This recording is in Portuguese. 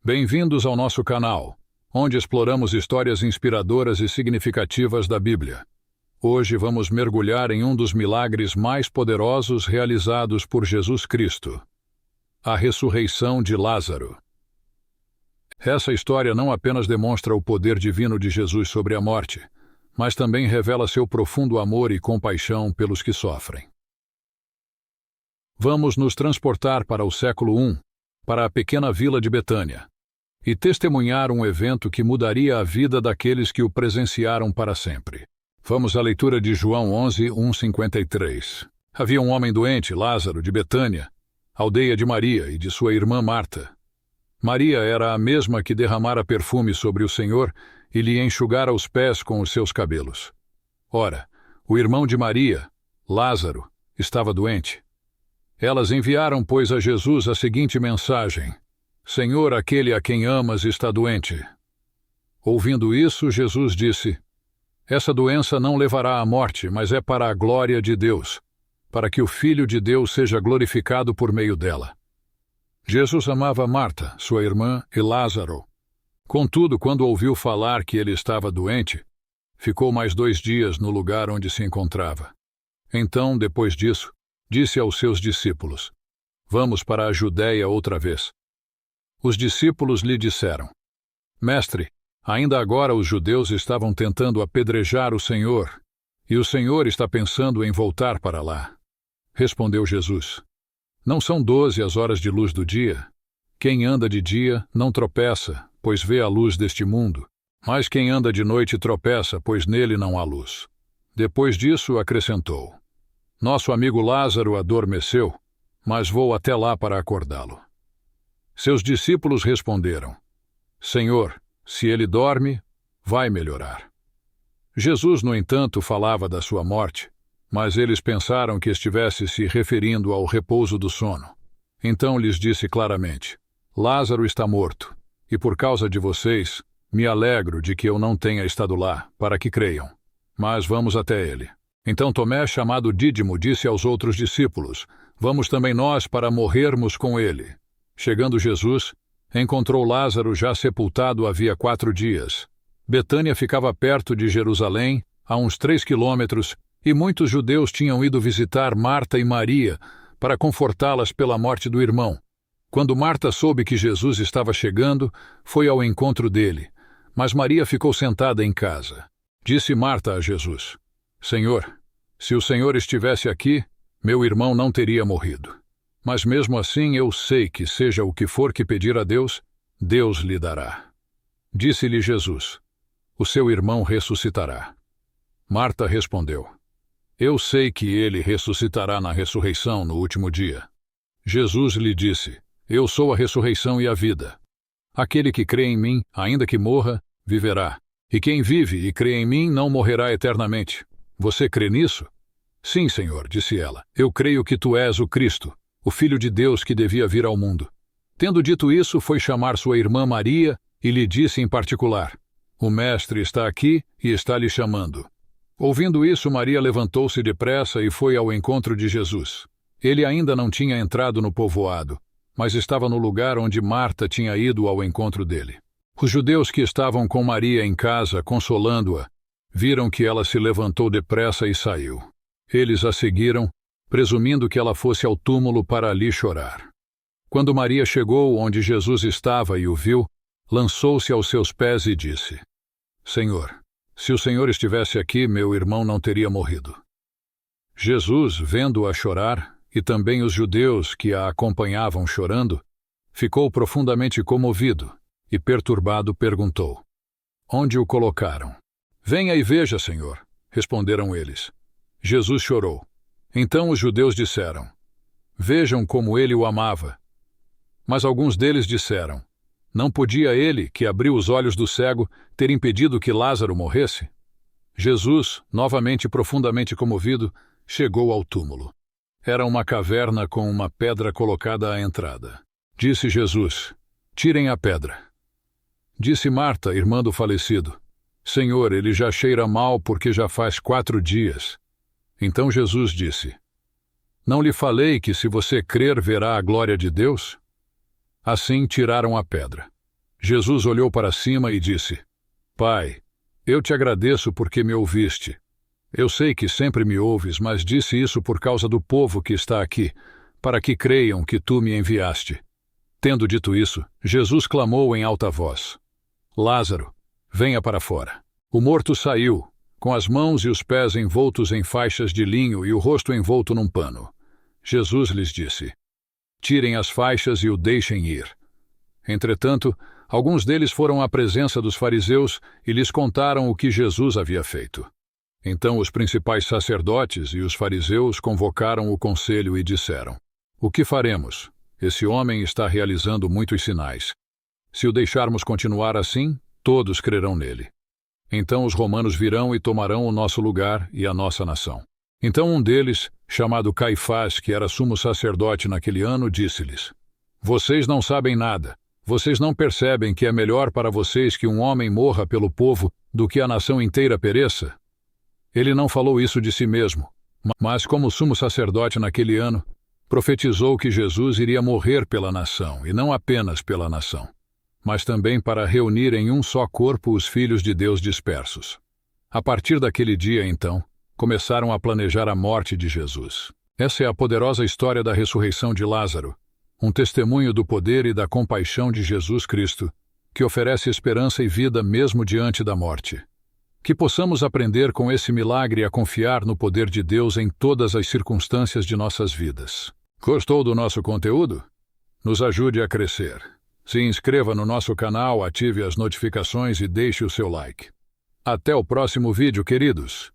Bem-vindos ao nosso canal, onde exploramos histórias inspiradoras e significativas da Bíblia. Hoje vamos mergulhar em um dos milagres mais poderosos realizados por Jesus Cristo: a ressurreição de Lázaro. Essa história não apenas demonstra o poder divino de Jesus sobre a morte, mas também revela seu profundo amor e compaixão pelos que sofrem. Vamos nos transportar para o século I, para a pequena vila de Betânia, e testemunhar um evento que mudaria a vida daqueles que o presenciaram para sempre. Vamos à leitura de João 11, 1:53. Havia um homem doente, Lázaro, de Betânia, aldeia de Maria e de sua irmã Marta. Maria era a mesma que derramara perfume sobre o Senhor e lhe enxugara os pés com os seus cabelos. Ora, o irmão de Maria, Lázaro, estava doente. Elas enviaram, pois, a Jesus a seguinte mensagem: Senhor, aquele a quem amas está doente. Ouvindo isso, Jesus disse: Essa doença não levará à morte, mas é para a glória de Deus, para que o Filho de Deus seja glorificado por meio dela. Jesus amava Marta, sua irmã, e Lázaro. Contudo, quando ouviu falar que ele estava doente, ficou mais 2 dias no lugar onde se encontrava. Então, depois disso, disse aos seus discípulos: Vamos para a Judéia outra vez. Os discípulos lhe disseram: Mestre, ainda agora os judeus estavam tentando apedrejar o Senhor, e o Senhor está pensando em voltar para lá. Respondeu Jesus: Não são 12 as horas de luz do dia? Quem anda de dia não tropeça, pois vê a luz deste mundo. Mas quem anda de noite tropeça, pois nele não há luz. Depois disso, acrescentou: Nosso amigo Lázaro adormeceu, mas vou até lá para acordá-lo. Seus discípulos responderam: Senhor, se ele dorme, vai melhorar. Jesus, no entanto, falava da sua morte, mas eles pensaram que estivesse se referindo ao repouso do sono. Então lhes disse claramente: Lázaro está morto, e por causa de vocês, me alegro de que eu não tenha estado lá, para que creiam. Mas vamos até ele. Então Tomé, chamado Dídimo, disse aos outros discípulos: Vamos também nós para morrermos com ele. Chegando Jesus, encontrou Lázaro já sepultado havia 4 dias. Betânia ficava perto de Jerusalém, a uns 3 quilômetros, e muitos judeus tinham ido visitar Marta e Maria para confortá-las pela morte do irmão. Quando Marta soube que Jesus estava chegando, foi ao encontro dele, mas Maria ficou sentada em casa. Disse Marta a Jesus: Senhor, se o Senhor estivesse aqui, meu irmão não teria morrido. Mas mesmo assim eu sei que seja o que for que pedir a Deus, Deus lhe dará. Disse-lhe Jesus: O seu irmão ressuscitará. Marta respondeu: Eu sei que ele ressuscitará na ressurreição no último dia. Jesus lhe disse: Eu sou a ressurreição e a vida. Aquele que crê em mim, ainda que morra, viverá. E quem vive e crê em mim não morrerá eternamente. Você crê nisso? Sim, Senhor, disse ela. Eu creio que tu és o Cristo, o Filho de Deus que devia vir ao mundo. Tendo dito isso, foi chamar sua irmã Maria e lhe disse em particular: O Mestre está aqui e está lhe chamando. Ouvindo isso, Maria levantou-se depressa e foi ao encontro de Jesus. Ele ainda não tinha entrado no povoado, mas estava no lugar onde Marta tinha ido ao encontro dele. Os judeus que estavam com Maria em casa, consolando-a, viram que ela se levantou depressa e saiu. Eles a seguiram, presumindo que ela fosse ao túmulo para ali chorar. Quando Maria chegou onde Jesus estava e o viu, lançou-se aos seus pés e disse: Senhor, se o Senhor estivesse aqui, meu irmão não teria morrido. Jesus, vendo-a chorar, e também os judeus que a acompanhavam chorando, ficou profundamente comovido e, perturbado, perguntou: Onde o colocaram? Venha e veja, Senhor, responderam eles. Jesus chorou. Então os judeus disseram: Vejam como ele o amava. Mas alguns deles disseram: Não podia ele, que abriu os olhos do cego, ter impedido que Lázaro morresse? Jesus, novamente profundamente comovido, chegou ao túmulo. Era uma caverna com uma pedra colocada à entrada. Disse Jesus: Tirem a pedra. Disse Marta, irmã do falecido: Senhor, ele já cheira mal porque já faz 4 dias. Então Jesus disse: Não lhe falei que se você crer verá a glória de Deus? Assim tiraram a pedra. Jesus olhou para cima e disse: Pai, eu te agradeço porque me ouviste. Eu sei que sempre me ouves, mas disse isso por causa do povo que está aqui, para que creiam que tu me enviaste. Tendo dito isso, Jesus clamou em alta voz: Lázaro, venha para fora. O morto saiu, com as mãos e os pés envoltos em faixas de linho e o rosto envolto num pano. Jesus lhes disse: Tirem as faixas e o deixem ir. Entretanto, alguns deles foram à presença dos fariseus e lhes contaram o que Jesus havia feito. Então os principais sacerdotes e os fariseus convocaram o conselho e disseram: O que faremos? Esse homem está realizando muitos sinais. Se o deixarmos continuar assim, todos crerão nele. Então os romanos virão e tomarão o nosso lugar e a nossa nação. Então um deles, chamado Caifás, que era sumo sacerdote naquele ano, disse-lhes: Vocês não sabem nada. Vocês não percebem que é melhor para vocês que um homem morra pelo povo do que a nação inteira pereça? Ele não falou isso de si mesmo, mas como sumo sacerdote naquele ano, profetizou que Jesus iria morrer pela nação, e não apenas pela nação, mas também para reunir em um só corpo os filhos de Deus dispersos. A partir daquele dia, então, começaram a planejar a morte de Jesus. Essa é a poderosa história da ressurreição de Lázaro, um testemunho do poder e da compaixão de Jesus Cristo, que oferece esperança e vida mesmo diante da morte. Que possamos aprender com esse milagre a confiar no poder de Deus em todas as circunstâncias de nossas vidas. Gostou do nosso conteúdo? Nos ajude a crescer. Se inscreva no nosso canal, ative as notificações e deixe o seu like. Até o próximo vídeo, queridos!